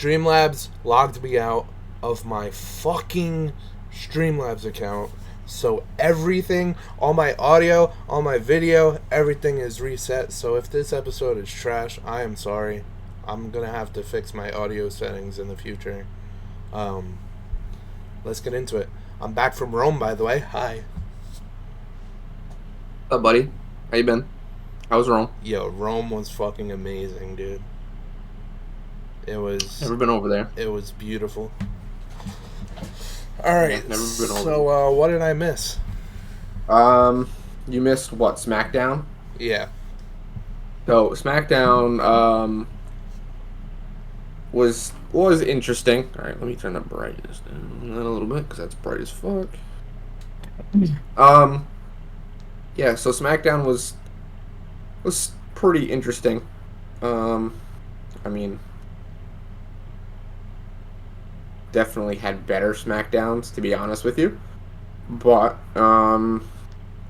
Streamlabs logged me out of my fucking Streamlabs account. So everything, all my audio, all my video, everything is reset. So if this episode is trash, I am sorry. I'm going to have to fix my audio settings in the future. Let's get into it. I'm back from Rome, by the way. Hi. What's up, buddy? How you been? How was Rome? Yo, Rome was fucking amazing, dude. It was... Never been over there. It was beautiful. Alright, Never been over so what did I miss? You missed what, SmackDown? Yeah. So SmackDown was interesting. All right, let me turn the brightness down a little bit because that's bright as fuck. Yeah. So SmackDown was pretty interesting. I mean, definitely had better SmackDowns, to be honest with you. But I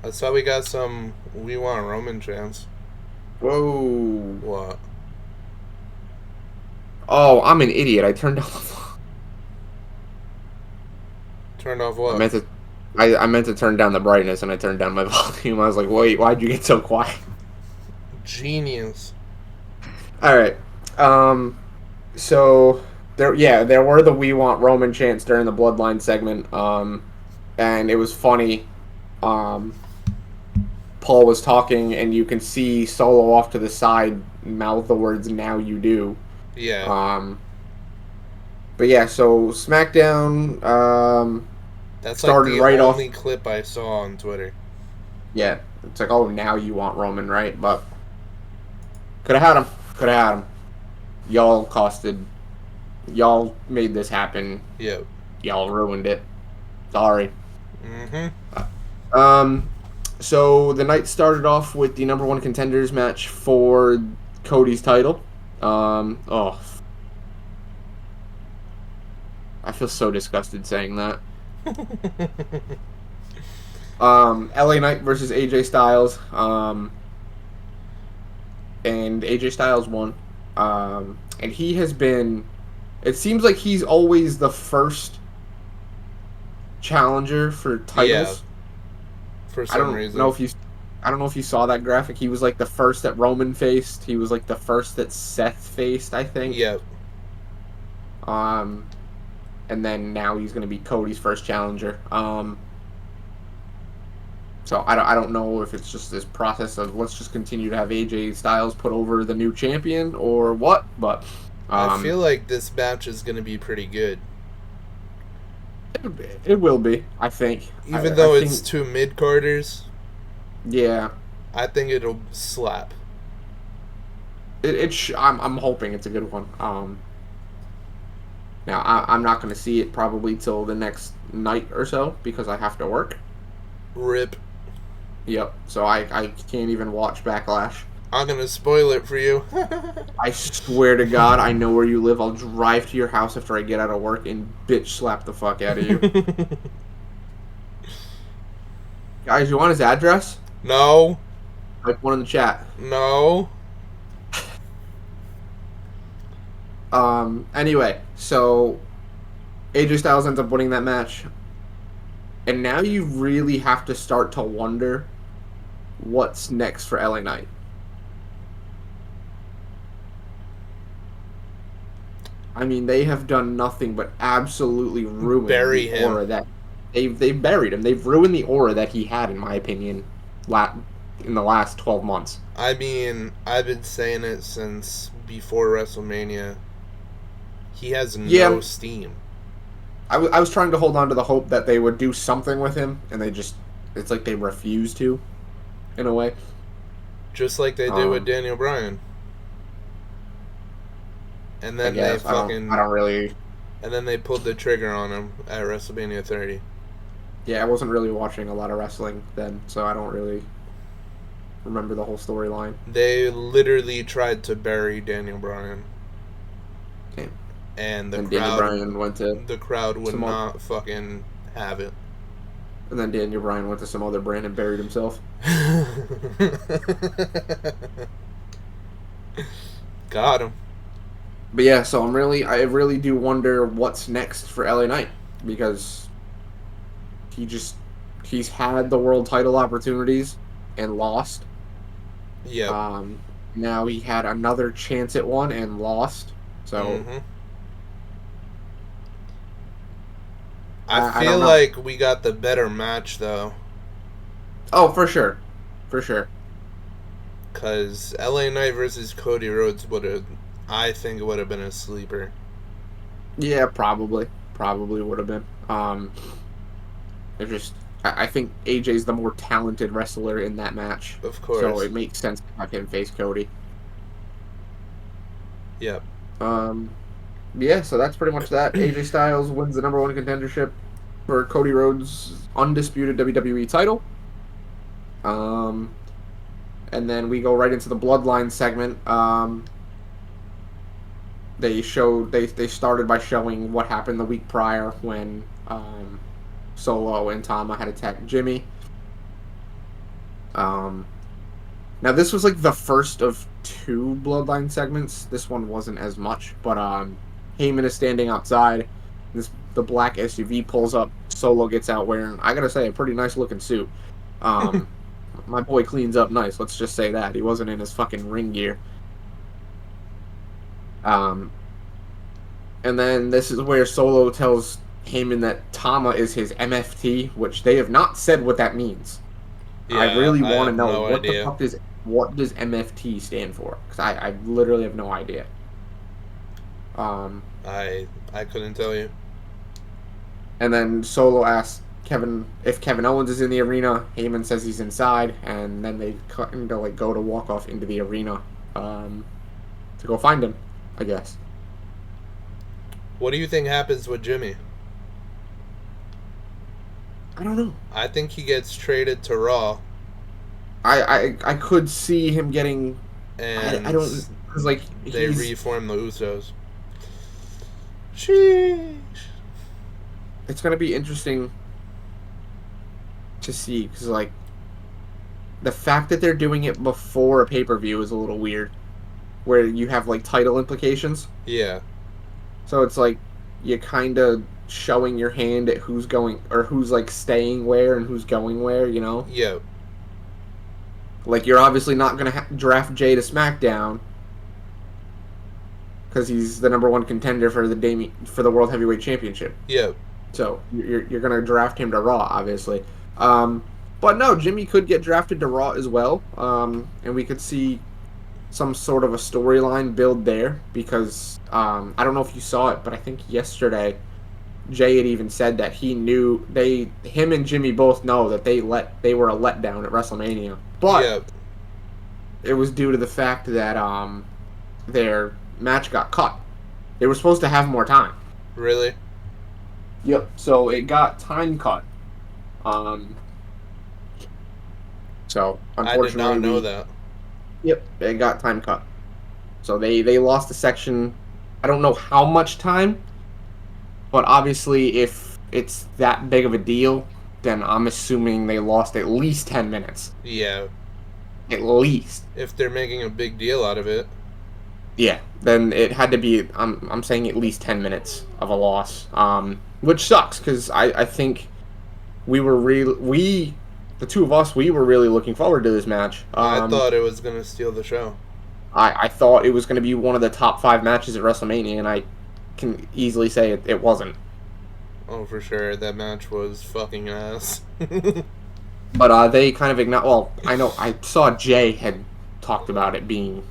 saw we got some We Want Roman chants. Whoa. What? Oh, I'm an idiot. I turned off. Turned off what? I meant to turn down the brightness, and I turned down my volume. I was like, wait, why'd you get so quiet? Genius. All right. So there were the We Want Roman chants during the Bloodline segment. And it was funny. Paul was talking, and you can see Solo off to the side mouth the words "Now you do." Yeah. But yeah, so SmackDown. That's started like the right only off. clip I saw on Twitter. Yeah, it's like, oh, now you want Roman, right? But could have had him. Could have had him. Y'all made this happen. Yep. Y'all ruined it. Sorry. Mm-hmm. So the night started off with the number one contenders match for Cody's title. I feel so disgusted saying that. LA Knight versus AJ Styles. And AJ Styles won. And he has been... It seems like he's always the first challenger for titles. Yeah. For some reason. I don't know if you saw that graphic. He was like the first that Roman faced. He was like the first that Seth faced, I think. Yep. And then now he's going to be Cody's first challenger. So I don't know if it's just this process of let's just continue to have AJ Styles put over the new champion or what, but I feel like this match is going to be pretty good. It will be, I think. Even though it's two mid-carders. Yeah. I think it'll slap. I'm hoping it's a good one. Now, I'm not going to see it probably till the next night or so because I have to work. RIP. Yep. So I can't even watch Backlash. I'm going to spoil it for you. I swear to God, I know where you live. I'll drive to your house after I get out of work and bitch slap the fuck out of you. Guys, you want his address? No. Type one in the chat. No. Anyway, so AJ Styles ends up winning that match. And now you really have to start to wonder what's next for LA Knight. I mean, they have done nothing but absolutely ruin Bury the him. aura that they've buried him. They've ruined the aura that he had, in my opinion, in the last 12 months. I mean, I've been saying it since before WrestleMania. He has no steam. I was trying to hold on to the hope that they would do something with him, and it's like they refuse to, in a way. Just like they did with Daniel Bryan. And then they fucking... I don't really... And then they pulled the trigger on him at WrestleMania 30. Yeah, I wasn't really watching a lot of wrestling then, so I don't really remember the whole storyline. They literally tried to bury Daniel Bryan. Okay. And the crowd would not fucking have it. And then Daniel Bryan went to some other brand and buried himself. Got him. But yeah, so I really do wonder what's next for LA Knight, because he just he's had the world title opportunities and lost. Yep. Now he had another chance at one and lost. So Mm-hmm. I I don't feel know. like we got the better match though, Oh, for sure, for sure. because LA Knight versus Cody Rhodes would have, I think, it would have been a sleeper. Yeah, probably would have been. They're just I think AJ's the more talented wrestler in that match, Of so course. it makes sense to have him face Cody. Yep. Um, yeah, so that's pretty much that. AJ Styles wins the number one contendership for Cody Rhodes' undisputed WWE title. Um, and then we go right into the Bloodline segment. They started by showing what happened the week prior when Solo and Tama had attacked Jimmy. Um, Now this was like the first of two Bloodline segments. This one wasn't as much, but Heyman is standing outside. The black SUV pulls up. Solo gets out wearing, I gotta say, a pretty nice looking suit. Um, my boy cleans up nice. Let's just say that he wasn't in his fucking ring gear. Um, and then this is where Solo tells Heyman that Tama is his MFT, which they have not said what that means. I Yeah, really I want to have know no idea. what does MFT stand for? Because I literally have no idea. Um, I couldn't tell you. and then Solo asks Kevin if Kevin Owens is in the arena. Heyman says he's inside, and then they kind of like go to walk off into the arena to go find him, I guess. What do you think happens with Jimmy? I don't know. I think he gets traded to Raw, I could see him getting. I and don't, because like they he's. reform the Usos. Sheesh. It's gonna be interesting to see, because like the fact that they're doing it before a pay per view is a little weird, where you have like title implications. Yeah. So it's like you kind of showing your hand at who's going or who's like staying where and who's going where. Yep. Like you're obviously not gonna draft Jay to SmackDown because he's the number one contender for the World Heavyweight Championship. Yep. So you're gonna draft him to Raw, obviously. Um, but no, Jimmy could get drafted to Raw as well, and we could see some sort of a storyline build there, because I don't know if you saw it, but I think yesterday Jay had even said that he knew him and Jimmy both know that they were a letdown at WrestleMania, but Yep. it was due to the fact that their match got cut. They were supposed to have more time. Really? Yep. So it got time cut. Um, so I did unfortunately, not know that. yep, it got time cut. So they lost a section. I don't know how much time, but obviously, if it's that big of a deal, then I'm assuming they lost at least 10 minutes. Yeah. At least. If they're making a big deal out of it. Yeah. Then it had to be. I'm saying at least 10 minutes of a loss. Which sucks, because I think the two of us, we were really looking forward to this match. I thought it was gonna steal the show. I thought it was going to be one of the top 5 matches at WrestleMania, and I can easily say it wasn't. Oh, for sure. That match was fucking ass. But they kind of ignore. Well, I know I saw Jay had talked about it being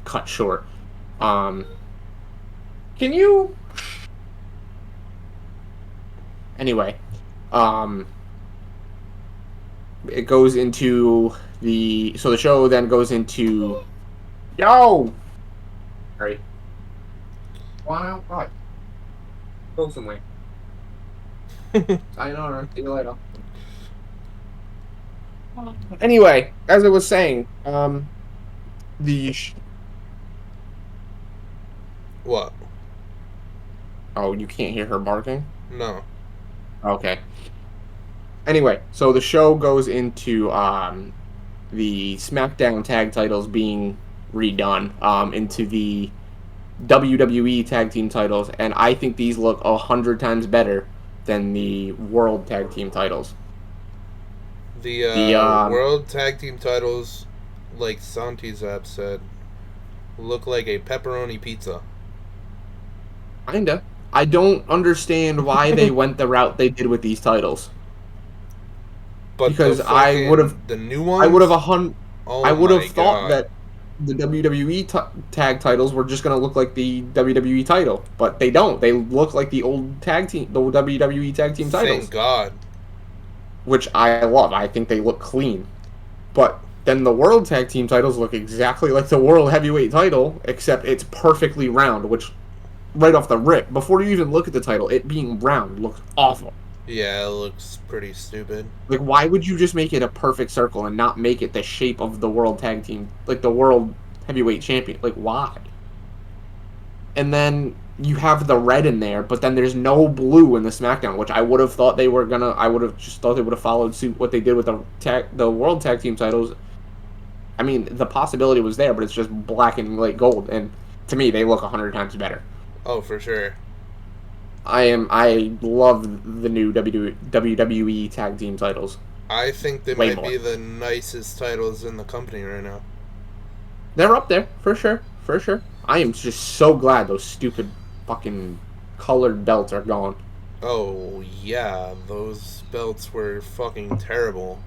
cut short. Um, can you? Anyway, um, it goes into the show then goes into yo. Sorry. Wow. Right. Go somewhere. I know. See you later. Anyway, as I was saying, the What? oh, you can't hear her barking? No. Okay. Anyway, so the show goes into the SmackDown tag titles being redone into the WWE Tag Team titles, and I think these look 100 times better than the World Tag Team titles. The The World Tag Team titles, like Santi Zap said, look like a pepperoni pizza. Kinda. I don't understand why they went the route they did with these titles. But Because the new I would have ones, I oh would have my thought god. that the WWE tag titles were just gonna look like the WWE title, but they don't. They look like the old the WWE tag team Thank titles, God. which I love. I think they look clean. But then the World Tag Team titles look exactly like the World Heavyweight title, except it's perfectly round, which right off the rip, before you even look at the title, it being round looks awful. Yeah, it looks pretty stupid. Like, why would you just make it a perfect circle and not make it the shape of the World Tag Team, like the World Heavyweight Champion? Like, why? And then you have the red in there, but then there's no blue in the SmackDown, which I would have thought they were gonna. I would have just thought they would have followed suit what they did with the World Tag Team titles. I mean, the possibility was there, but it's just black and light gold, and to me, they look 100 times better. Oh, for sure. I love the new WWE Tag Team titles. I think they Way might more. be the nicest titles in the company right now. They're up there for sure, for sure. I am just so glad those stupid fucking colored belts are gone. Oh yeah, those belts were fucking terrible.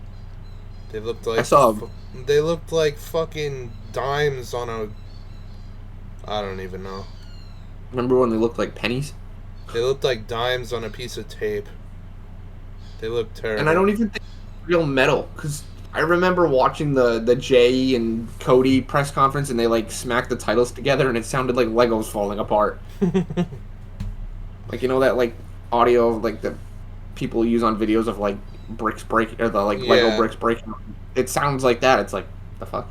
They looked I like saw. they looked like fucking dimes on a. I don't even know. Remember when they looked like pennies? They looked like dimes on a piece of tape. They looked terrible. And I don't even think real metal, because I remember watching the Jay and Cody press conference, and they like smacked the titles together, and it sounded like Legos falling apart. Like, you know that like audio of like the people use on videos of like bricks break, or the like Lego Yeah. bricks breaking. It sounds like that. It's like, the fuck.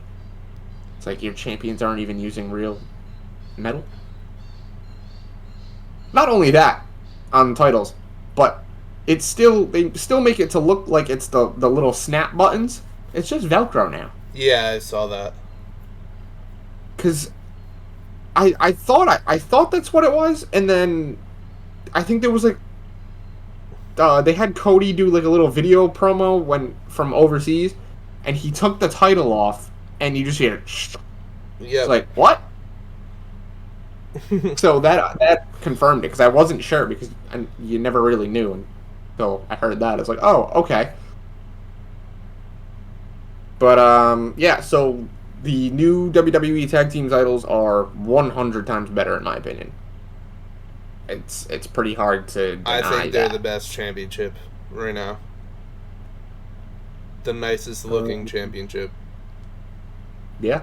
It's like your champions aren't even using real metal. Not only that, on titles, but it's still they still make it to look like it's the little snap buttons. It's just Velcro now. Yeah, I saw that. Cause I thought that's what it was, and then I think there was like they had Cody do like a little video promo when from overseas, and he took the title off, and you just hear it's Yep. like, what? So that confirmed it, because I wasn't sure, because you never really knew until I heard that. It's like, oh, okay. But yeah. So the new WWE Tag Team titles are 100 times better in my opinion. It's pretty hard to I deny think they're that. the best championship right now. The nicest looking championship. Yeah,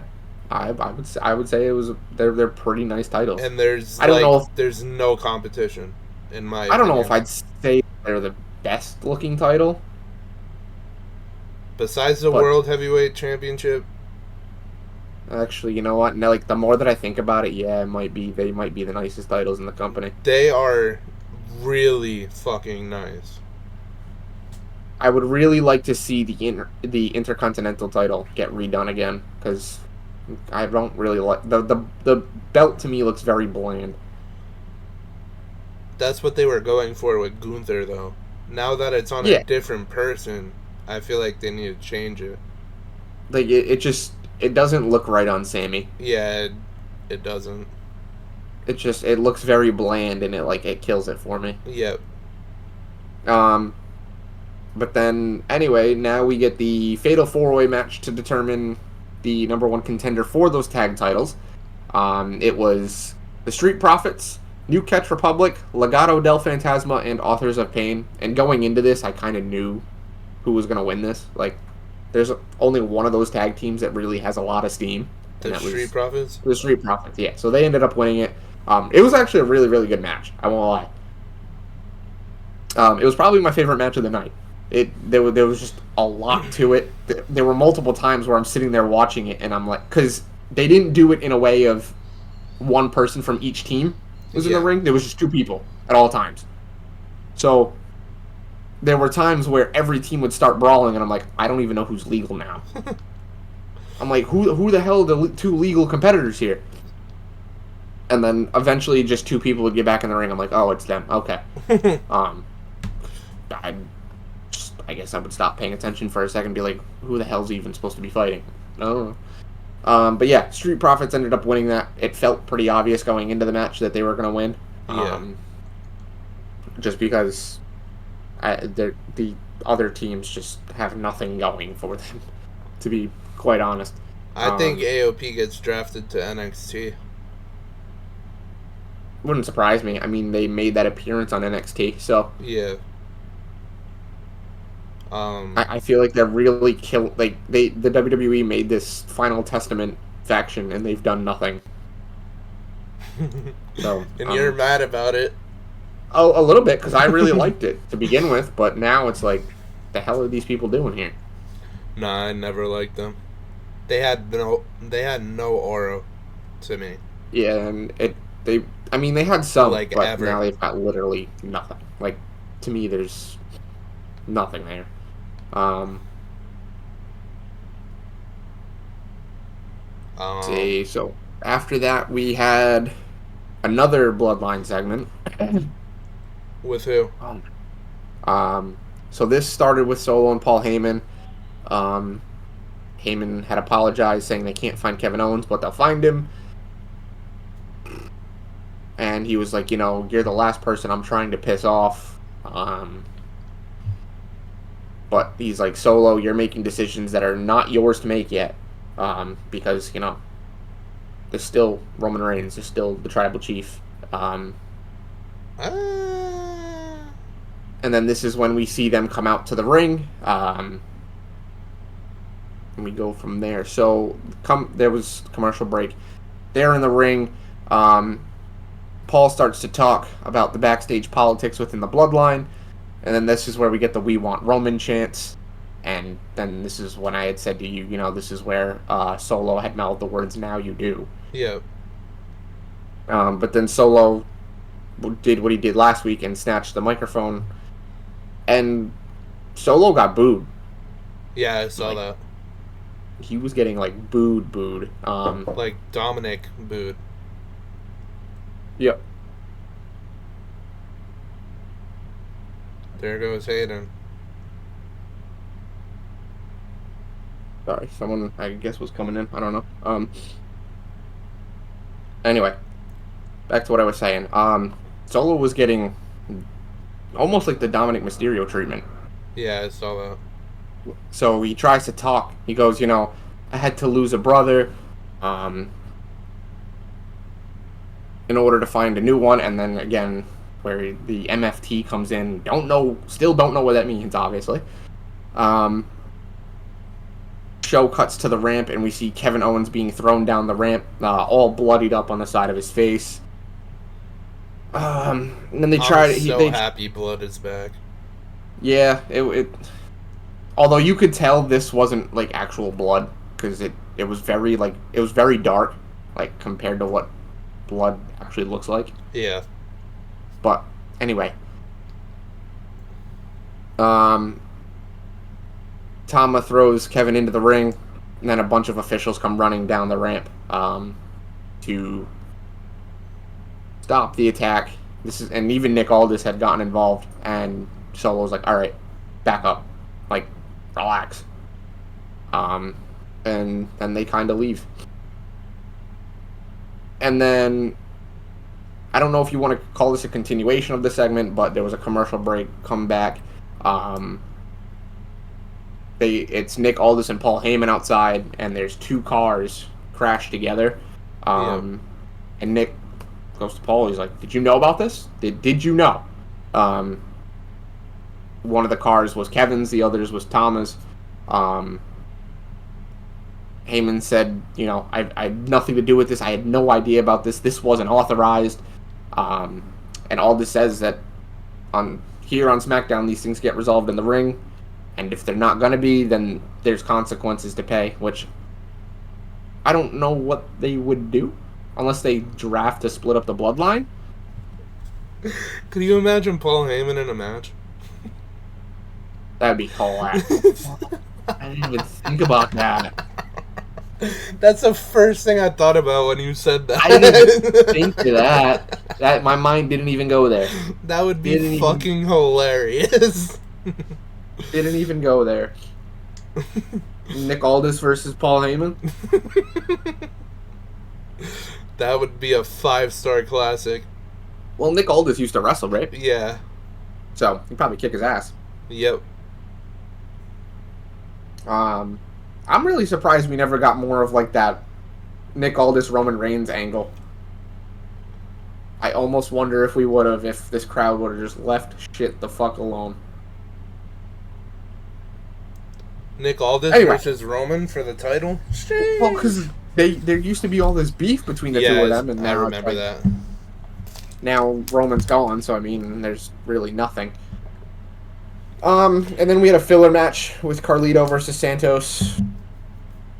I would say it was they're pretty nice titles. And there's I don't know if there's no competition in my I don't know opinion. if I'd say they're the best looking title. Besides the But World Heavyweight Championship, actually, you know what? Now, like, the more that I think about it, yeah, they might be the nicest titles in the company. they are really fucking nice. I would really like to see the Intercontinental title get redone again, because I don't really like the belt. To me, looks very bland. That's what they were going for with Gunther, though. Now that it's on a Yeah, different person, I feel like they need to change it. like it doesn't look right on Sammy. Yeah, it doesn't. It looks very bland, and it kills it for me. Yep. Um, but then anyway, now we get the Fatal 4-Way match to determine the number one contender for those tag titles. It was the Street Profits, New Catch Republic, Legado del Fantasma, and Authors of Pain. And going into this, I kind of knew who was going to win this. Like, there's only one of those tag teams that really has a lot of steam, and The that Street was Profits? the Street Profits. Yeah, so they ended up winning it. It was actually a really, really good match. I won't lie. It was probably my favorite match of the night. There was just a lot to it. There were multiple times where I'm sitting there watching it, and I'm like, because they didn't do it in a way of one person from each team was in the Yeah. ring. There was just two people at all times. So there were times where every team would start brawling, and I'm like, I don't even know who's legal now. I'm like, who the hell are the two legal competitors here? and then eventually just two people would get back in the ring. I'm like, oh, it's them. Okay. Um, I guess I would stop paying attention for a second and be like, who the hell's even supposed to be fighting? No. But yeah, Street Profits ended up winning that. It felt pretty obvious going into the match that they were going to win. Just because the other teams just have nothing going for them, to be quite honest. I think AOP gets drafted to NXT. Wouldn't surprise me. I mean, they made that appearance on NXT, so yeah. I feel like they're really the WWE made this Final Testament faction and they've done nothing. So and you're mad about it. Oh, a little bit, because I really liked it to begin with, but now it's like, the hell are these people doing here? Nah, I never liked them. They had no aura to me. Yeah, and they had some, like, but ever. Now they've got literally nothing. Like, to me, there's nothing there. See, so after that we had another Bloodline segment. With who? So this started with Solo and Paul Heyman. Heyman had apologized, saying they can't find Kevin Owens, but they'll find him. And he was like, you're the last person I'm trying to piss off. But he's like, Solo, you're making decisions that are not yours to make yet. Because, there's still Roman Reigns, there's still the tribal chief. And then this is when we see them come out to the ring. And we go from there. So there was commercial break. They're in the ring. Paul starts to talk about the backstage politics within the Bloodline. And then this is where we get the "We Want Roman" chants. And then this is when I had said to you, this is where Solo had mouthed the words, "Now you do." Yeah. But then Solo did what he did last week and snatched the microphone. And Solo got booed. Yeah, I saw that. He was getting, booed. Like Dominic booed. Yep. There goes Hayden. Sorry, someone, I guess, was coming in. I don't know. Anyway, back to what I was saying. Solo was getting almost like the Dominic Mysterio treatment. Yeah, I saw that. So he tries to talk. He goes, I had to lose a brother in order to find a new one. And then again, where the MFT comes in. Still don't know what that means, obviously. Show cuts to the ramp, and we see Kevin Owens being thrown down the ramp, all bloodied up on the side of his face. And then they tried. I'm happy blood is back. Yeah, it. Although you could tell this wasn't like actual blood, because it was very dark, compared to what blood actually looks like. Yeah. But anyway, Tama throws Kevin into the ring, and then a bunch of officials come running down the ramp to stop the attack. And even Nick Aldis had gotten involved, and Solo's like, "All right, back up, relax." And then they kind of leave. And then I don't know if you want to call this a continuation of the segment, but there was a commercial break. Come back. It's Nick Aldis and Paul Heyman outside, and there's two cars crashed together. And Nick goes to Paul. He's like, "Did you know about this? Did you know?" One of the cars was Kevin's, the others was Tama's. Heyman said, I had nothing to do with this. I had no idea about this. This wasn't authorized. And Aldis says that here on SmackDown, these things get resolved in the ring. And if they're not going to be, then there's consequences to pay, which I don't know what they would do unless they draft to split up the Bloodline. Could you imagine Paul Heyman in a match? That'd be hilarious. I didn't even think about that. That's the first thing I thought about when you said that. I didn't even think of that. That my mind didn't even go there. That would be Didn't even fucking hilarious. didn't even go there. Nick Aldis versus Paul Heyman. That would be a 5-star classic. Well, Nick Aldis used to wrestle, right? Yeah. So he'd probably kick his ass. Yep. I'm really surprised we never got more of like that Nick Aldis Roman Reigns angle. I almost wonder if we would have, if this crowd would have just left shit the fuck alone. Nick Aldis versus Roman for the title? Well, because there used to be all this beef between the two of them, and I now remember that. Now Roman's gone, so I mean, there's really nothing. And then we had a filler match with Carlito versus Santos.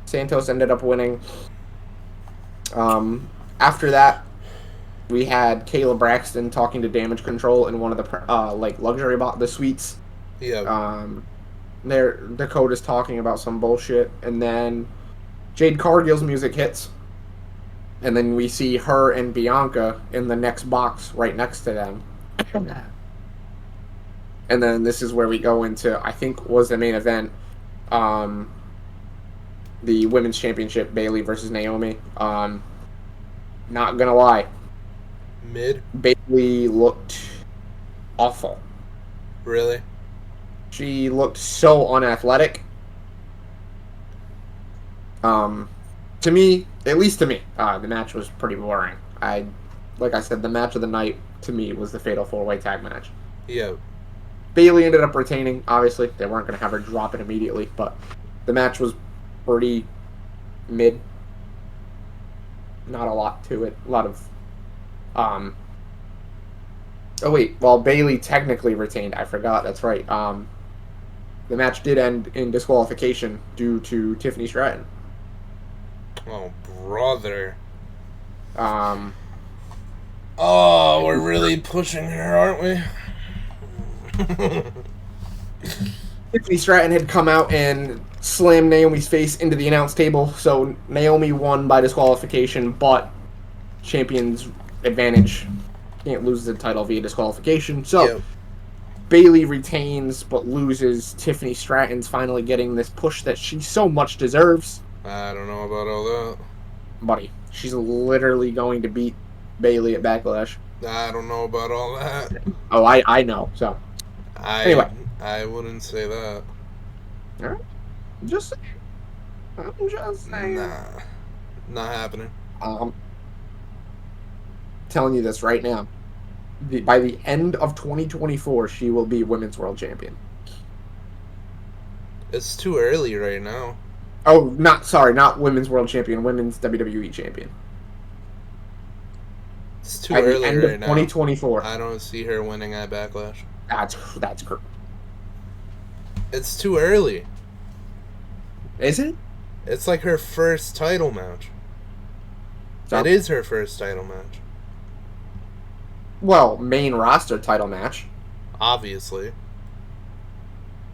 Santos ended up winning. After that, we had Kayla Braxton talking to Damage Control in one of the luxury the suites. Yeah. Dakota's talking about some bullshit, and then Jade Cargill's music hits, and then we see her and Bianca in the next box right next to them. And then this is where we go into, I think, was the main event, the Women's Championship, Bayley versus Naomi. Not gonna lie. Mid? Bayley looked awful. Really? She looked so unathletic. To me, at least to me, the match was pretty boring. Like I said, the match of the night, to me, was the Fatal 4-Way Tag match. Yeah. Bayley ended up retaining, obviously. They weren't going to have her drop it immediately, but the match was pretty mid. Not a lot to it. A lot of... Oh, wait. Well, Bayley technically retained. I forgot. That's right. The match did end in disqualification due to Tiffany Stratton. Oh, brother. Oh, we're really pushing her, aren't we? Tiffany Stratton had come out and slammed Naomi's face into the announce table, so Naomi won by disqualification, but champion's advantage. Can't lose the title via disqualification. So, yep. Bayley retains, but loses. Tiffany Stratton's finally getting this push that she so much deserves. I don't know about all that. Buddy, she's literally going to beat Bayley at Backlash. I don't know about all that. Oh, I know, so. Anyway. I wouldn't say that. Alright. I'm just saying. Nah. Not happening. Telling you this right now. By the end of 2024, she will be Women's World Champion. It's too early right now. Oh, not Women's World Champion, Women's WWE Champion. It's too early right now. By the end of 2024. I don't see her winning at Backlash. That's correct. It's too early. Is it? It's like her first title match. So? It is her first title match. Well, main roster title match. Obviously.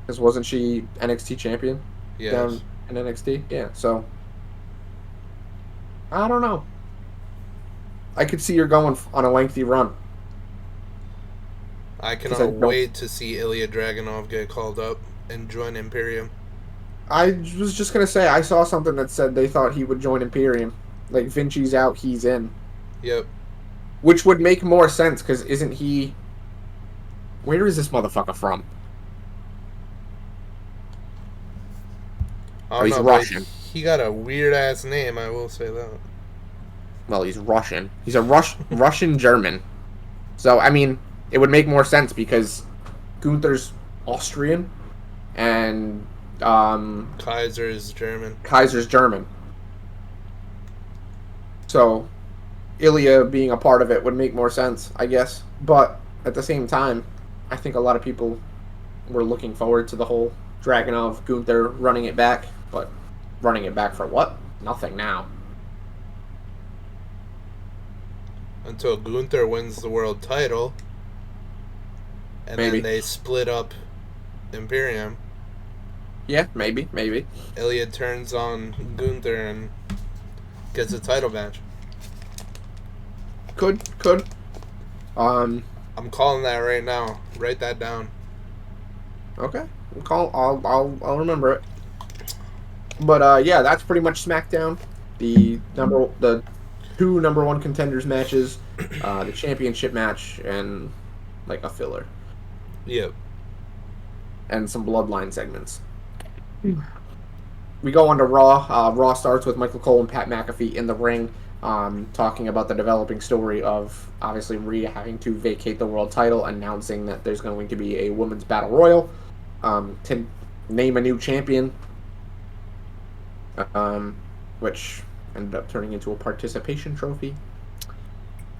Because wasn't she NXT champion? Yes. Down in NXT? Yeah, so. I don't know. I could see her going on a lengthy run. I cannot wait to see Ilya Dragunov get called up and join Imperium. I was just going to say, I saw something that said they thought he would join Imperium. Like, Vinci's out, he's in. Yep. Which would make more sense, because isn't he... Where is this motherfucker from? Oh, he's Russian. He got a weird-ass name, I will say that. Well, he's Russian. He's a Russian-German. So, I mean, it would make more sense, because Gunther's Austrian, and... Kaiser is German. Kaiser's German. So... Ilya being a part of it would make more sense, I guess. But at the same time, I think a lot of people were looking forward to the whole Dragunov, Gunther running it back. But running it back for what? Nothing now. Until Gunther wins the world title. And Maybe. Then they split up Imperium. Yeah, maybe. Ilya turns on Gunther and gets a title match. Could. Um, I'm calling that right now. Write that down. okay. I'll remember it. But yeah, that's pretty much SmackDown. The two number one contenders matches, the championship match, and like a filler Yep. and some bloodline segments. We go on to Raw. Raw starts with Michael Cole and Pat McAfee in the ring, talking about the developing story of obviously Rhea having to vacate the world title, announcing that there's going to be a women's battle royal to name a new champion, um, which ended up turning into a participation trophy.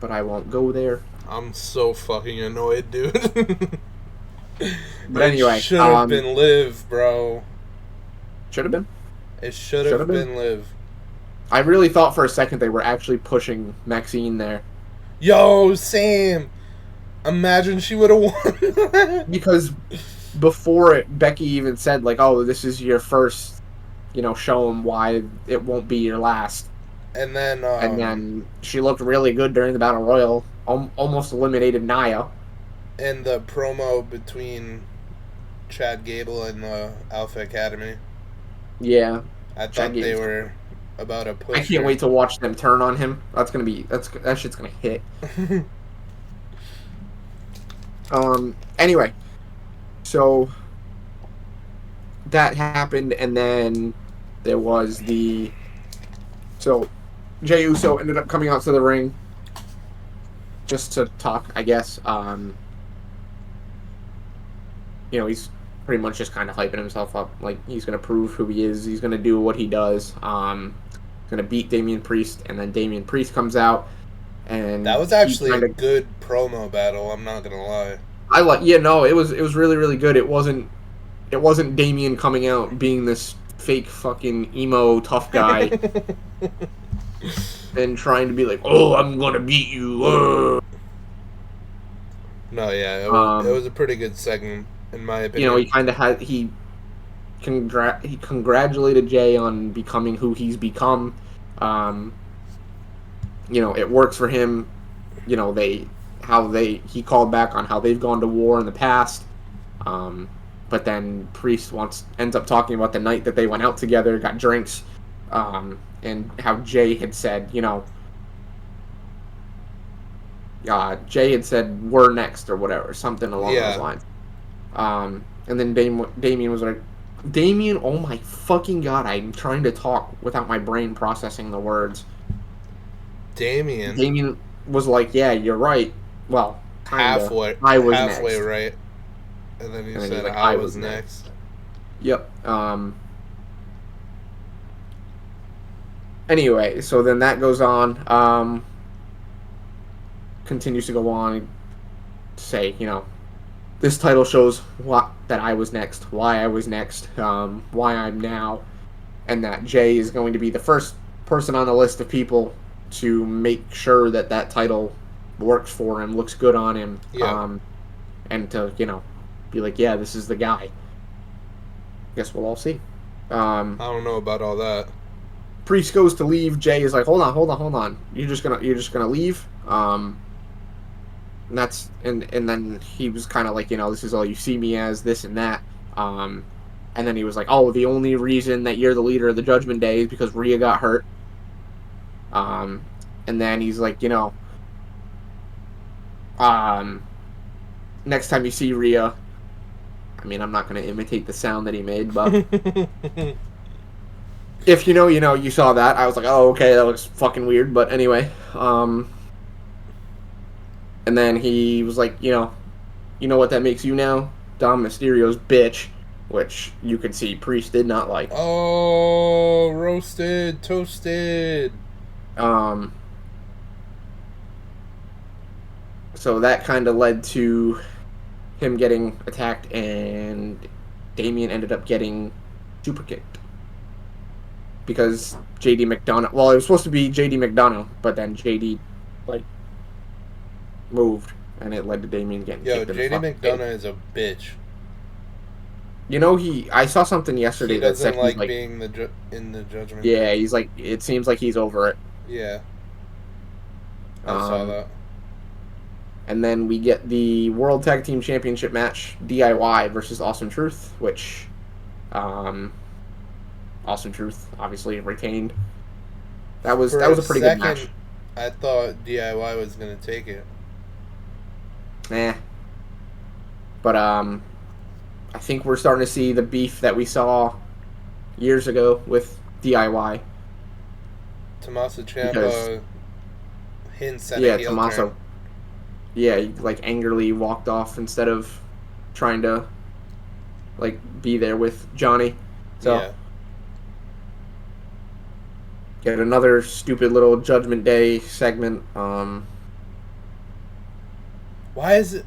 But I won't go there. I'm so fucking annoyed, dude. But It anyway, should have been Liv, bro. should have been. It should have been Liv. I really thought for a second they were actually pushing Maxine there. Yo, Sam. Imagine she would have won. Because before it, Becky even said, like, oh, this is your first, show them why it won't be your last. And then she looked really good during the Battle Royal, almost eliminated Nia. And the promo between Chad Gable and the Alpha Academy. Yeah. I thought they were about to push. I can't wait to watch them turn on him. That shit's gonna hit. Anyway, so that happened, and then there was so Jey Uso ended up coming out to the ring just to talk, I guess. He's pretty much just kind of hyping himself up, like he's gonna prove who he is. He's gonna do what he does. He's gonna beat Damian Priest, and then Damian Priest comes out, and that was actually a good promo battle. I'm not gonna lie. It was really, really good. It wasn't Damian coming out being this fake fucking emo tough guy and trying to be like, oh, I'm gonna beat you. No, yeah, it was a pretty good segment in my opinion. He kind of he congratulated Jay on becoming who he's become. It works for him. He called back on how they've gone to war in the past. But then Priest ends up talking about the night that they went out together, got drinks, and how Jay had said, Jay had said, we're next, or whatever, something along those lines. And then Damian was like, Damian, oh my fucking god, I'm trying to talk without my brain processing the words. Damian was like, yeah, you're right. Well, halfway. I was halfway next. Right. And then he said, like, I was next. Yep. Anyway, so then that goes on. Continues to go on to say, this title shows that I was next, why I was next, why I'm now, and that Jay is going to be the first person on the list of people to make sure that title works for him, looks good on him, and to, be like, yeah, this is the guy. Guess we'll all see. I don't know about all that. Priest goes to leave. Jay is like, hold on. You're just gonna leave. And then he was kind of like, this is all you see me as, this and that. And then he was like, oh, the only reason that you're the leader of the Judgment Day is because Rhea got hurt. And then he's like, next time you see Rhea, I mean, I'm not going to imitate the sound that he made, but if you saw that, I was like, oh, okay, that looks fucking weird, but anyway. And then he was like, you know what that makes you now? Dom Mysterio's bitch, which you could see Priest did not like. Oh, roasted, toasted. So that kind of led to him getting attacked, and Damian ended up getting super kicked. Because JD McDonough, well, it was supposed to be JD McDonough, but then JD, moved, and it led to Damian getting kicked. Yo, JD McDonough is a bitch. I saw something He yesterday that said doesn't he's like like, being in the Judgment Day. yeah, he's like, it seems like he's over it. Yeah, I saw Um, that. and then we get the World Tag Team Championship match, DIY versus Awesome Truth, which, um, Awesome Truth obviously retained. For That was a a pretty good second, match. I thought DIY was gonna take it. Eh, but I think we're starting to see the beef that we saw years ago with DIY Tommaso because Ciampa hints at a yeah, heel turn. Tommaso, yeah, he, like angrily walked off instead of trying to like be there with Johnny. So Yeah. get another stupid little Judgment Day segment. Why is it?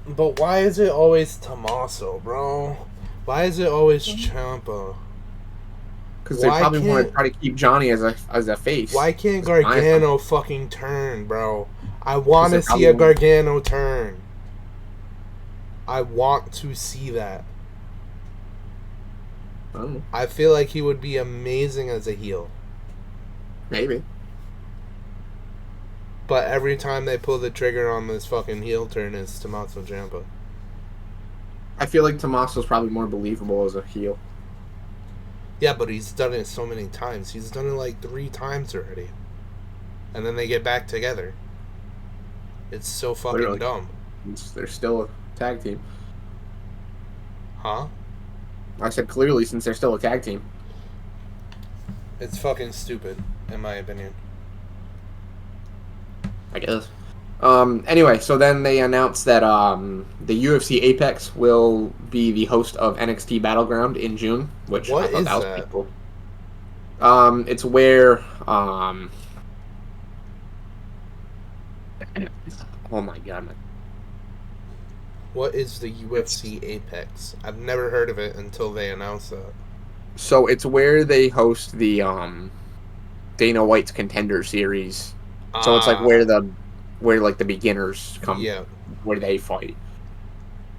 But why is it always Tommaso, bro? Why is it always Ciampa? Because they Why probably want to can't try to keep Johnny as a face. Why can't Is my assumption. Gargano fucking turn, bro? I Because want they to see probably a want. Gargano turn. I want to see that. I don't know. I feel like he would be amazing as a heel. Maybe. But every time they pull the trigger on this fucking heel turn, it's Tommaso Ciampa. I feel like Tommaso's probably more believable as a heel. Yeah, but he's done it so many times. He's done it like 3 times already. And then they get back together. It's so fucking Clearly, dumb. they're still a tag team. Huh? I said clearly since they're still a tag team. It's fucking stupid, in my opinion. I guess. Anyway, so then they announced that the UFC Apex will be the host of NXT Battleground in June, which I What thought that is was pretty that? cool. It's where oh my god, What is the it's UFC Apex? I've never heard of it until they announced that. so it's where they host the Dana White's Contender Series. So it's like Ah, where like the beginners come, yeah, where they fight.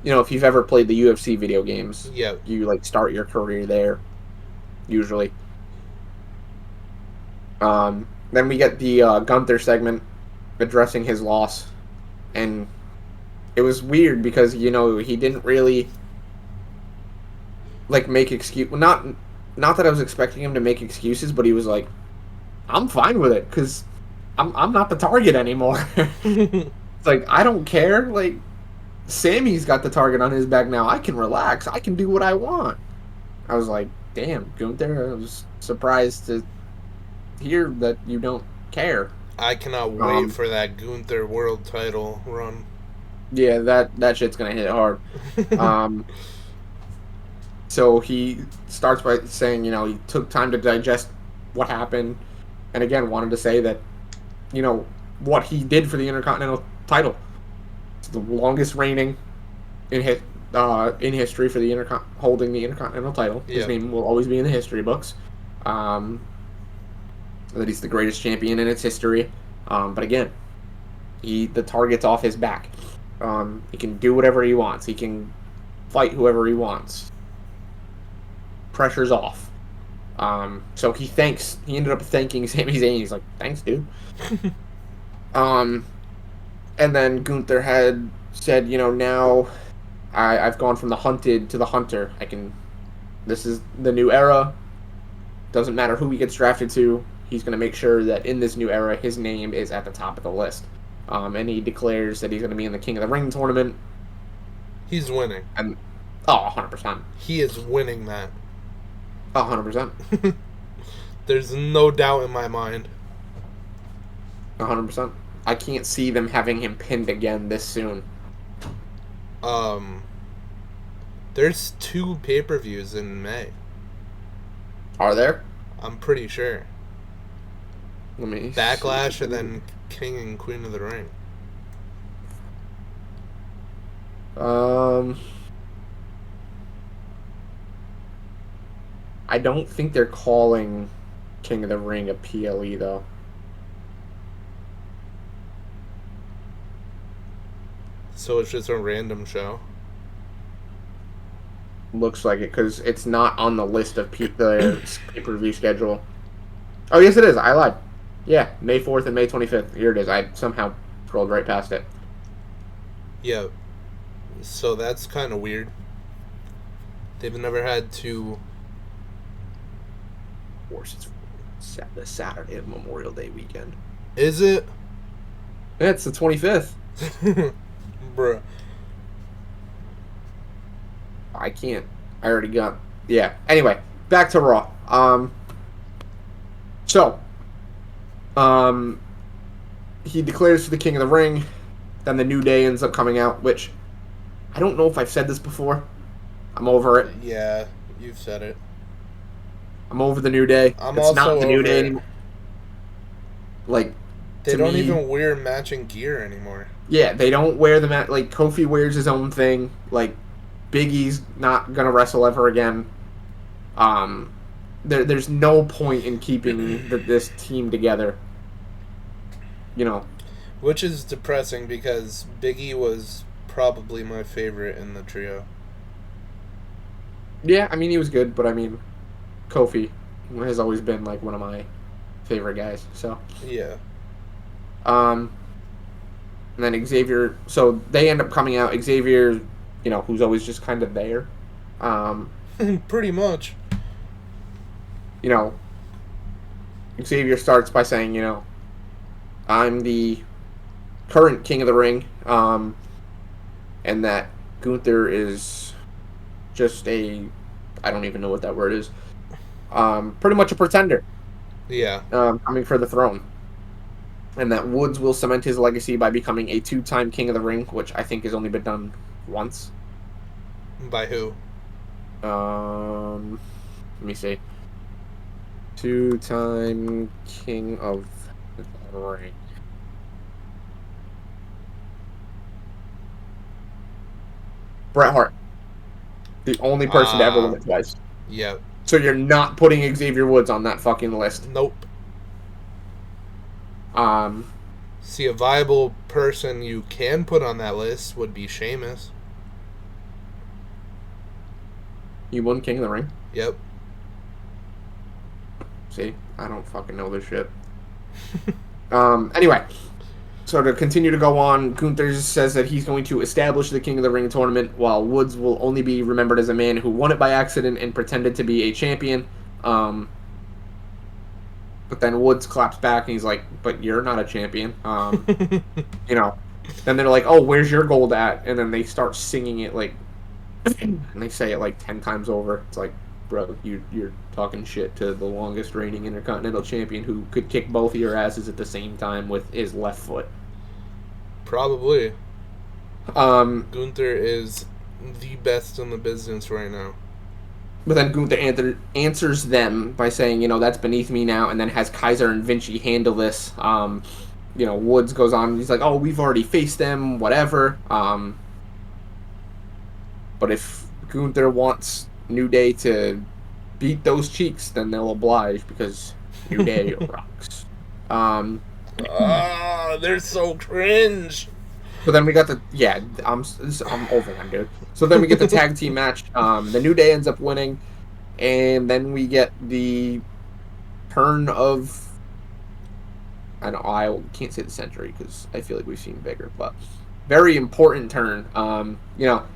If you've ever played the UFC video games, yeah. you like start your career there usually. Then we get the Gunther segment addressing his loss, and it was weird because he didn't really like make excuse. Well, not that I was expecting him to make excuses, but he was like, "I'm fine with it because I'm not the target anymore." It's like I don't care. Like Sammy's got the target on his back now. I can relax. I can do what I want. I was like, "Damn, Gunther." I was surprised to hear that you don't care. I cannot wait Um, for that Gunther world title run. yeah, that shit's gonna hit hard. Um, so he starts by saying, he took time to digest what happened, and again wanted to say that, what he did for the Intercontinental title. It's the longest reigning in history for the holding the Intercontinental title. His Yep. name will always be in the history books. Um, that he's the greatest champion in its history. But again, the target's off his back. He can do whatever he wants. He can fight whoever he wants. Pressure's off. So he ended up thanking Sami Zayn. He's like, thanks, dude. Um, and then Gunther had said, now I've gone from the hunted to the hunter. This is the new era. Doesn't matter who he gets drafted to. He's going to make sure that in this new era, his name is at the top of the list. And he declares that he's going to be in the King of the Ring tournament. He's winning. And, oh, 100%. He is winning that. 100%. There's no doubt in my mind. 100%. I can't see them having him pinned again this soon. Um, there's 2 pay-per-views in May. Are there? I'm pretty sure. Let me Backlash see. and then King and Queen of the Ring. Um, I don't think they're calling King of the Ring a PLE though. So it's just a random show. Looks like it because it's not on the list of the pay-per-view schedule. Oh, yes, it is. I lied. Yeah, May 4th and May 25th. Here it is. I somehow scrolled right past it. Yeah. So that's kind of weird. They've never had to. Of course, it's the Saturday of Memorial Day weekend. Is it? Yeah, it's the 25th. Bruh. I can't. I already got. Yeah. Anyway, back to Raw. So, he declares for the King of the Ring. Then the New Day ends up coming out, which I don't know if I've said this before. I'm over it. Yeah, you've said it. I'm over the New Day. I'm It's also not the New over Day it. anymore. Like, They to don't me, even wear matching gear anymore. yeah, they don't wear the mat. Like, Kofi wears his own thing. Like, Big E's not gonna wrestle ever again. There's no point in keeping this team together. You know. Which is depressing because Big E was probably my favorite in the trio. Yeah, I mean, he was good, but I mean, Kofi has always been like one of my favorite guys. So, Yeah. and then Xavier. So they end up coming out. Xavier, who's always just kind of there. Pretty much. Xavier starts by saying, I'm the current King of the Ring, and that Gunther is just I don't even know what that word is. Pretty much a pretender. Yeah. Coming for the throne. And that Woods will cement his legacy by becoming a 2-time King of the Ring, which I think has only been done once. By who? Let me see. 2-time King of the Ring. Bret Hart. The only person to ever win it twice. Yep. So you're not putting Xavier Woods on that fucking list. Nope. See, a viable person you can put on that list would be Sheamus. He won King of the Ring? Yep. See, I don't fucking know this shit. Anyway, so to continue to go on, Gunther says that he's going to establish the King of the Ring tournament, while Woods will only be remembered as a man who won it by accident and pretended to be a champion. But then Woods claps back and he's like, "But you're not a champion." Then they're like, "Oh, where's your gold at?" And then they start singing it like, and they say it like 10 times over. It's like, bro, you're talking shit to the longest reigning Intercontinental Champion who could kick both of your asses at the same time with his left foot. Probably. Gunther is the best in the business right now. But then Gunther answers them by saying, that's beneath me now, and then has Kaiser and Vinci handle this. Woods goes on, he's like, oh, we've already faced them, whatever. But if Gunther wants New Day to beat those cheeks, then they'll oblige, because New Day rocks. They're so cringe. So then we got I'm over them, dude. So then we get the tag team match. The New Day ends up winning, and then we get the turn of I can't say the century because I feel like we've seen bigger, but very important turn. And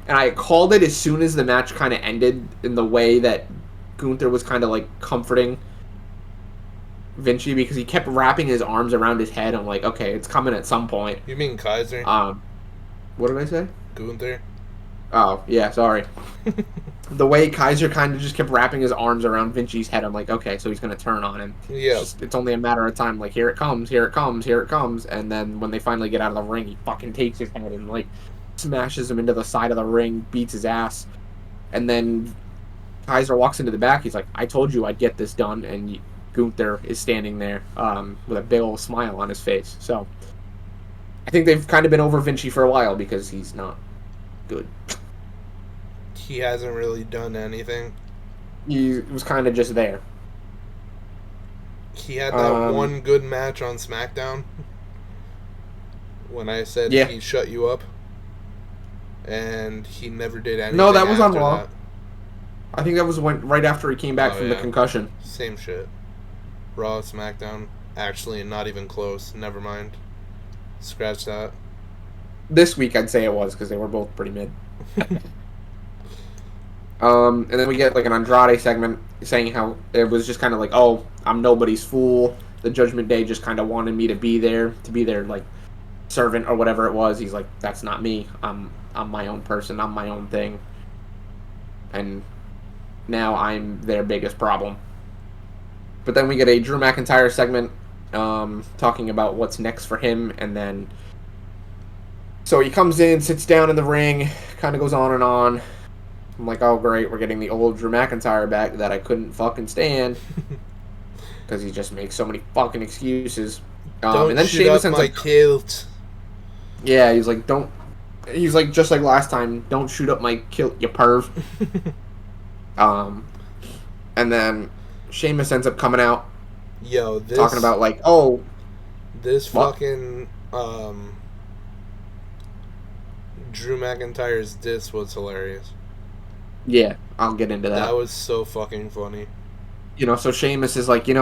I called it as soon as the match kind of ended in the way that Gunther was kind of like comforting Vinci because he kept wrapping his arms around his head. I'm like, okay, it's coming at some point. You mean Kaiser? What did I say? Gunther. Oh, yeah, sorry. The way Kaiser kind of just kept wrapping his arms around Vinci's head, I'm like, okay, so he's going to turn on him. Yeah. It's only a matter of time. Like, here it comes, here it comes, here it comes. And then when they finally get out of the ring, he fucking takes his head and, like, smashes him into the side of the ring, beats his ass. And then Kaiser walks into the back. He's like, I told you I'd get this done. And Gunther is standing there with a big old smile on his face. So I think they've kind of been over Vinci for a while because he's not good. He hasn't really done anything. He was kind of just there. He had that one good match on SmackDown when I said he shut you up. And he never did anything. No, that was on after Raw. That. I think that was right after he came back Oh from the yeah, concussion. same shit. Raw, SmackDown. Actually, not even close. Never mind. Scratch that. This week, I'd say it was because they were both pretty mid. And then we get like an Andrade segment saying how it was just kind of like, oh, I'm nobody's fool. The Judgment Day just kind of wanted me to be their like servant or whatever it was. He's like, that's not me. I'm my own person. I'm my own thing. And now I'm their biggest problem. But then we get a Drew McIntyre segment talking about what's next for him, and then so he comes in, sits down in the ring, kind of goes on and on. I'm like, oh great, we're getting the old Drew McIntyre back that I couldn't fucking stand because he just makes so many fucking excuses. Don't And then shoot Sheamus up ends my up, kilt. yeah, he's like, don't. He's like, just like last time, don't shoot up my kilt, you perv. And then Sheamus ends up coming out, Yo, this talking about like, oh, this what? fucking Drew McIntyre's diss was hilarious. Yeah, I'll get into That that. was so fucking funny. So Sheamus is like, he's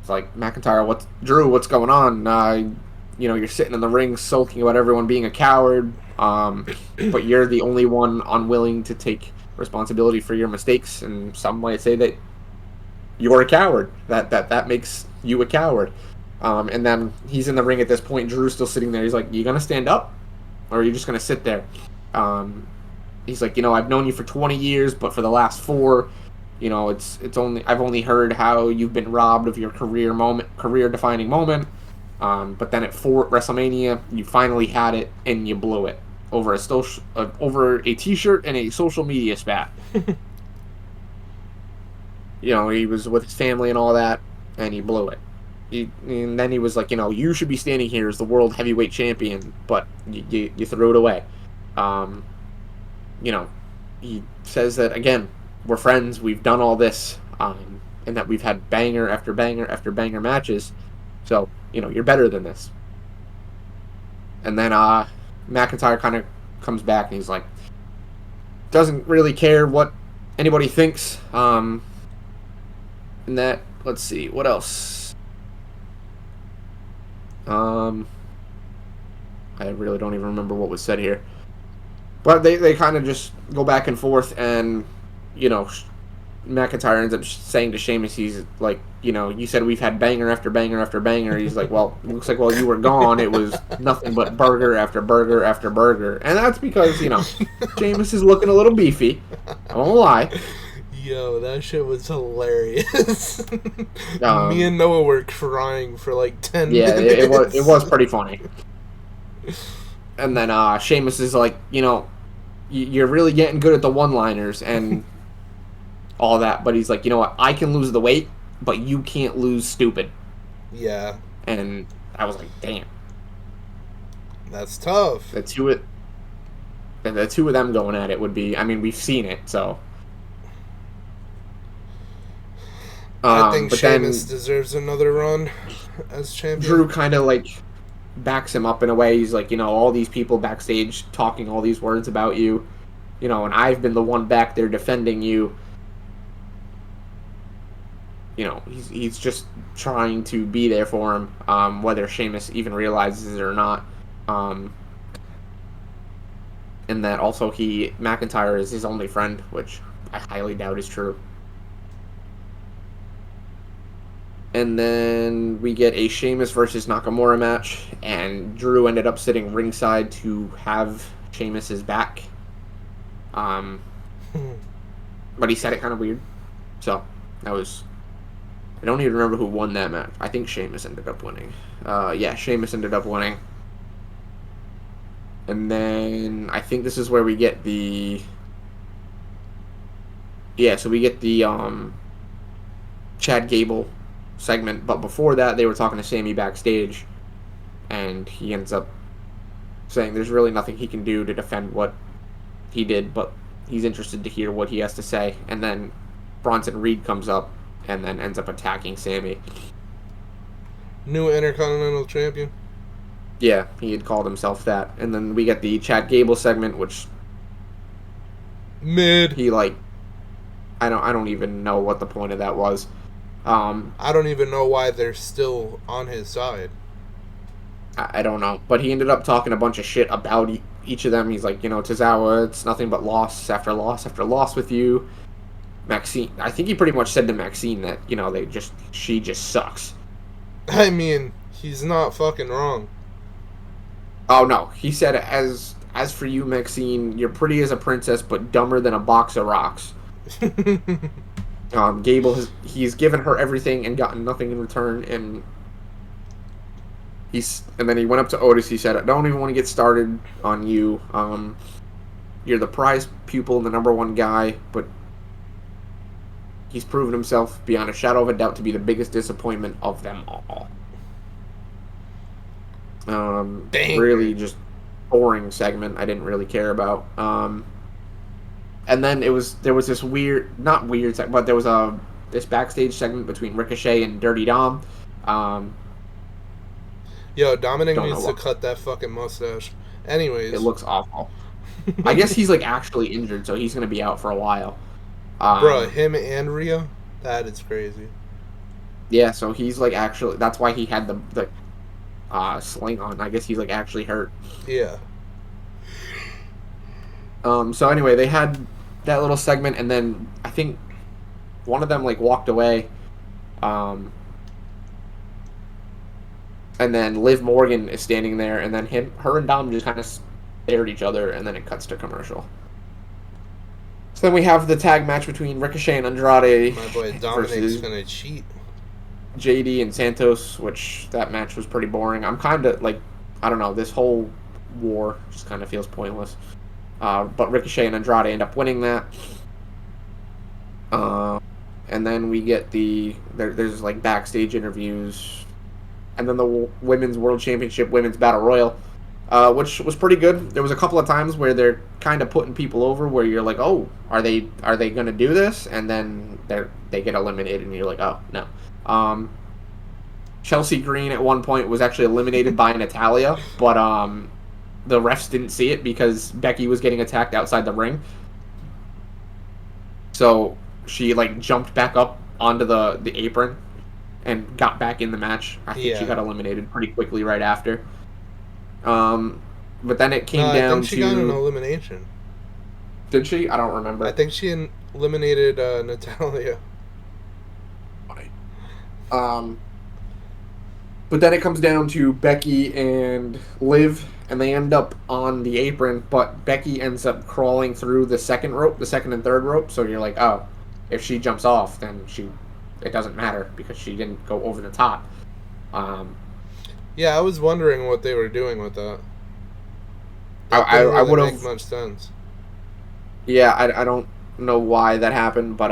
like, McIntyre, what's going on? You're sitting in the ring sulking about everyone being a coward, but you're the only one unwilling to take responsibility for your mistakes, and some might say that you're a coward. That makes you a coward. And then he's in the ring at this point. Drew's still sitting there. He's like, you gonna stand up, or are you just gonna sit there? He's like, I've known you for 20 years, but for the last 4, I've only heard how you've been robbed of your career defining moment. But then at WrestleMania, you finally had it and you blew it over a T-shirt and a social media spat. He was with his family and all that, and he blew it. And then he was like, you should be standing here as the world heavyweight champion, but you threw it away. He says that, again, we're friends, we've done all this, and that we've had banger after banger after banger matches, so, you're better than this. And then McIntyre kind of comes back, and he's like, doesn't really care what anybody thinks, and that, let's see, what else? I really don't even remember what was said here. But they kind of just go back and forth, and, McIntyre ends up saying to Sheamus, he's like, you said we've had banger after banger after banger. He's like, well, looks like while you were gone, it was nothing but burger after burger after burger. And that's because, Sheamus is looking a little beefy. I won't lie. Yo, that shit was hilarious. Me and Noah were crying for like 10 minutes. Yeah, it was pretty funny. And then Sheamus is like, you're really getting good at the one-liners and all that, but he's like, you know what, I can lose the weight, but you can't lose stupid. Yeah. And I was like, damn. That's tough. The two of them going at it would be, I mean, we've seen it, so. I think Sheamus deserves another run as champion. Drew kind of like backs him up in a way. He's like, all these people backstage talking all these words about you, and I've been the one back there defending you. He's just trying to be there for him, whether Sheamus even realizes it or not. And that also McIntyre is his only friend, which I highly doubt is true. And then we get a Sheamus versus Nakamura match, and Drew ended up sitting ringside to have Sheamus's back. But he said it kind of weird. So, that was... I don't even remember who won that match. I think Sheamus ended up winning. Sheamus ended up winning. And then I think this is where we get the... Yeah, so we get the Chad Gable segment, but before that they were talking to Sammy backstage, and he ends up saying there's really nothing he can do to defend what he did, but he's interested to hear what he has to say. And then Bronson Reed comes up and then ends up attacking Sammy. New Intercontinental Champion. Yeah, he had called himself that. And then we get the Chad Gable segment, which Mid. He like, I don't even know what the point of that was. I don't even know why they're still on his side. I don't know, but he ended up talking a bunch of shit about each of them. He's like, Tozawa, it's nothing but loss after loss after loss with you. Maxine, I think he pretty much said to Maxine that she just sucks. I mean, he's not fucking wrong. Oh no, he said, as for you, Maxine, you're pretty as a princess, but dumber than a box of rocks. Gable he's given her everything and gotten nothing in return, and then he went up to Otis. He said, "I don't even want to get started on you. You're the prize pupil and the number one guy, but he's proven himself beyond a shadow of a doubt to be the biggest disappointment of them all." Really just boring segment. I didn't really care about. And then there was this weird, not weird, but there was this backstage segment between Ricochet and Dirty Dom. Yo, Dominic needs to cut that fucking mustache. Anyways, it looks awful. I guess he's like actually injured, so he's gonna be out for a while. Bro, him and Rhea, that is crazy. Yeah, so he's like actually. That's why he had the sling on. I guess he's like actually hurt. Yeah. So anyway, they had that little segment, and then I think one of them like walked away. And then Liv Morgan is standing there, and then her and Dom just kind of stare at each other, and then it cuts to commercial. So then we have the tag match between Ricochet and Andrade. My boy Dominic's gonna cheat. JD and Santos, which that match was pretty boring. I'm kind of like, I don't know, this whole war just kind of feels pointless. But Ricochet and Andrade end up winning that. And then we get there's like backstage interviews. And then the Women's World Championship Women's Battle Royal, which was pretty good. There was a couple of times where they're kind of putting people over, where you're like, oh, are they going to do this? And then they get eliminated, and you're like, oh no. Chelsea Green at one point was actually eliminated by Natalya, but the refs didn't see it because Becky was getting attacked outside the ring. So she like jumped back up onto the apron and got back in the match. I think she got eliminated pretty quickly right after. But then it came down to... I think she got an elimination. Did she? I don't remember. I think she eliminated Natalya. But then it comes down to Becky and Liv, and they end up on the apron, but Becky ends up crawling through the second and third rope, so you're like, oh, if she jumps off, then it doesn't matter because she didn't go over the top. Yeah, I was wondering what they were doing with that. I would have make much sense. Yeah, I don't know why that happened, but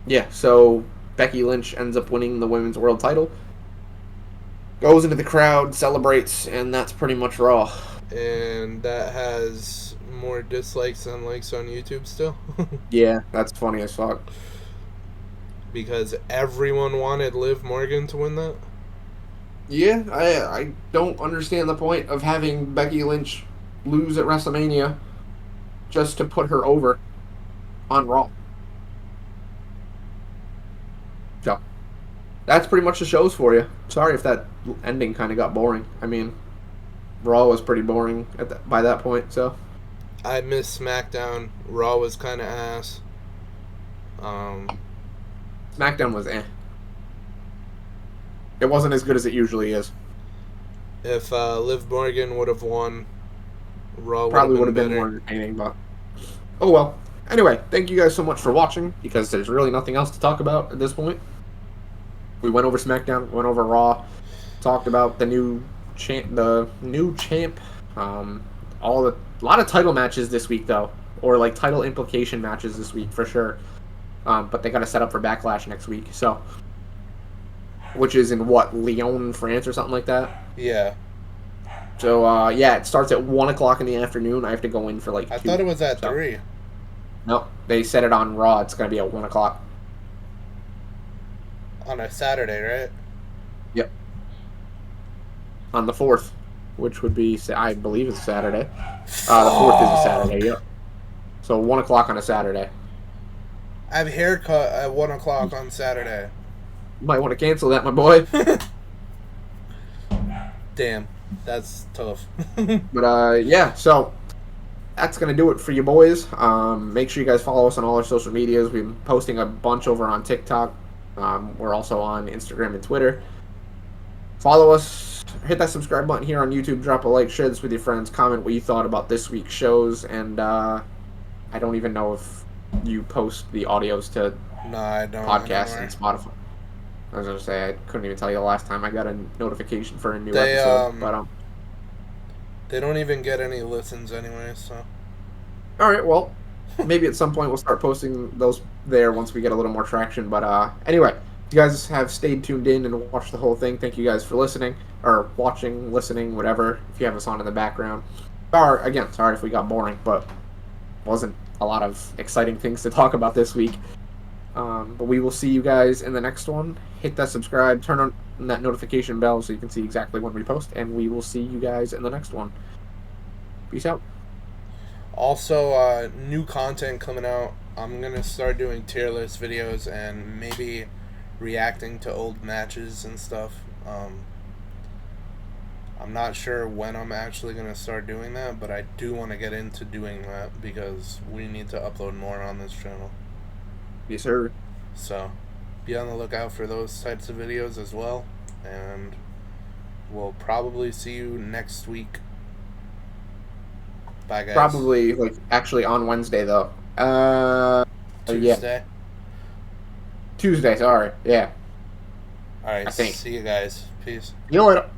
yeah. So Becky Lynch ends up winning the women's world title. Goes into the crowd, celebrates, and that's pretty much Raw. And that has more dislikes than likes on YouTube still. Yeah, that's funny as fuck. Because everyone wanted Liv Morgan to win that? Yeah, I don't understand the point of having Becky Lynch lose at WrestleMania just to put her over on Raw. So, that's pretty much the shows for you. Sorry if that ending kind of got boring. I mean, Raw was pretty boring by that point, so. I miss SmackDown. Raw was kind of ass. SmackDown was eh. It wasn't as good as it usually is. If Liv Morgan would have won, Raw probably would have been more entertaining, but oh well. Anyway, thank you guys so much for watching, because there's really nothing else to talk about at this point. We went over SmackDown, went over Raw, talked about the new champ, a lot of title matches this week though, or like title implication matches this week for sure. But they got to set up for Backlash next week, so. Which is in Lyon, France or something like that? Yeah. So, yeah, it starts at 1 o'clock in the afternoon. I have to go in for like 2. I thought it was at 3. Nope. They set it on Raw. It's going to be at 1 o'clock. On a Saturday, right? Yep. On the 4th. which would be, I believe it's Saturday. The 4th is a Saturday, yep. So 1 o'clock on a Saturday. I have a haircut at 1 o'clock on Saturday. You might want to cancel that, my boy. Damn, that's tough. But yeah, so that's gonna do it for you boys. Make sure you guys follow us on all our social medias. We've been posting a bunch over on TikTok. We're also on Instagram and Twitter. Follow us. Hit that subscribe button here on YouTube. Drop a like. Share this with your friends. Comment what you thought about this week's shows. And I don't even know if you post the audios to No, I don't. podcasts anymore. and Spotify. I was gonna say I couldn't even tell you the last time I got a notification for a new They, episode. But They don't even get any listens anyway, so. all right, well, maybe at some point we'll start posting those there once we get a little more traction. But anyway, if you guys have stayed tuned in and watched the whole thing, thank you guys for listening or watching, listening, whatever. If you have us on in the background, sorry if we got boring, but wasn't a lot of exciting things to talk about this week. But we will see you guys in the next one. Hit that subscribe, turn on that notification bell so you can see exactly when we post, and we will see you guys in the next one. Peace out. Also, new content coming out. I'm gonna start doing tier list videos and maybe reacting to old matches and stuff. I'm not sure when I'm actually gonna start doing that, but I do want to get into doing that because we need to upload more on this channel. Yes, sir. So, be on the lookout for those types of videos as well, and we'll probably see you next week. Bye, guys. Probably, actually on Wednesday, though. Tuesday. Yeah. Tuesday, sorry. Yeah. Alright, I think. see you guys. Peace. You know what?